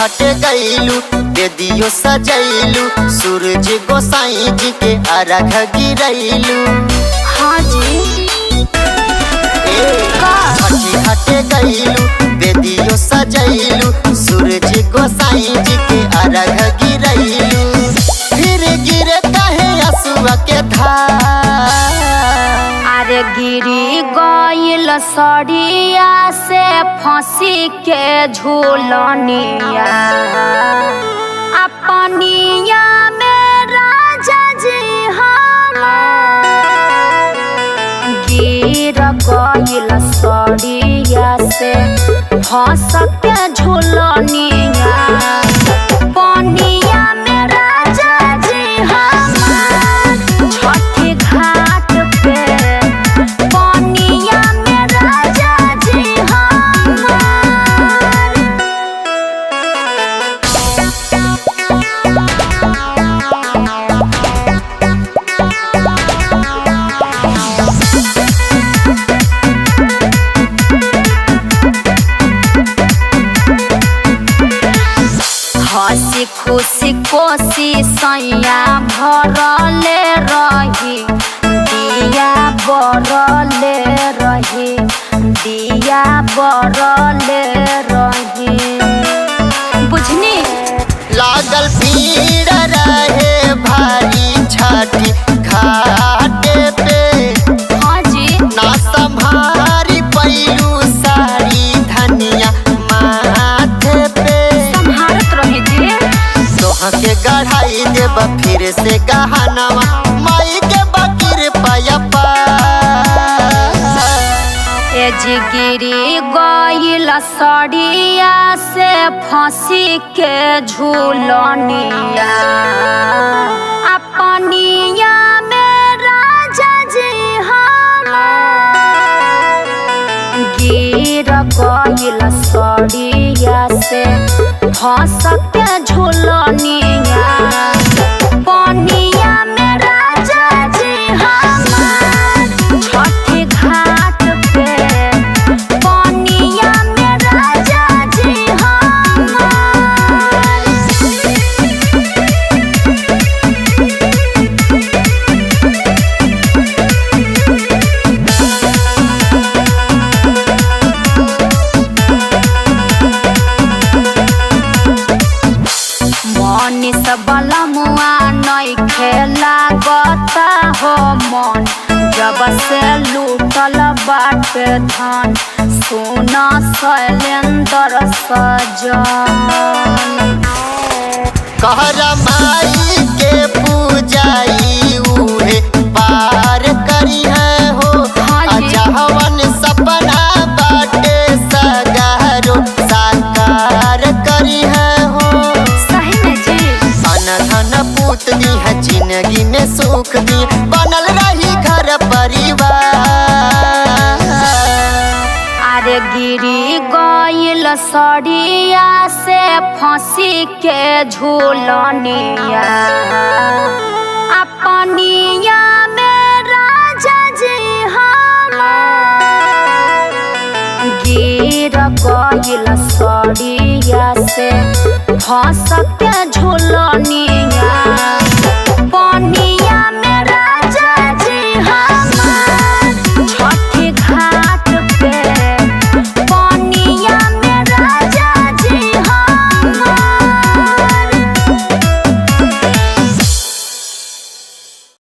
घाट गईलू बेदियो सजैलू सूरज गोसाई जी के अर्घ गिरैलू। हाँ जी छठी घाट गईलू बेदियो सजैलू सूरज गोसाई जी के अर्घ गिरैलू। फिर गिरे कहे असुआ के धार अरे गिरी गइल सड़िया से फंसी के झूलनिया अपनिया में राजा जी हमार गिर गइल सड़िया से फंस के झूलनिया पनिया में राजा जी हमार छठी घाट पे हंसी खुशी कोसी सैया भरले रही दिया बरले रही दिया बरले रही बुझनी। लागल भीड़ रहे भारी छठी घाटे पे। हाँ जी ना संभारी पैलू सारी धनिया माथे पे। संभारत रहे जी तोहा के गढ़ाई देब फिर से गहनवा माई के बकीर पायपा। ए जिगिरी गइल सड़िया से फंसी के झूलनिया अपनिया में राजा जी हमार गिर गइल सड़िया से फंस के झूलनिया पनिया में राजा जी हमार छठी घाट पे पनिया में राजा जी मनीष बलमुआ नहीं खेला गता हो मन जब से लूटल बाटे धन सुना शैलेंद्र सजन कहर माई के पूजाई उहे पार करी है हो। अजहवन सपना बाटे सगारो साकार करी है हो। सही में जी अन धन पूत दी है जिंदगी में सुख दी बनल रही घर परिवार। अरे गिरी गइल सड़िया से फंसी के झूलनिया अपनिया में राजा जी हमार गिर गइल सड़िया से फंस के झूलनिया पनिया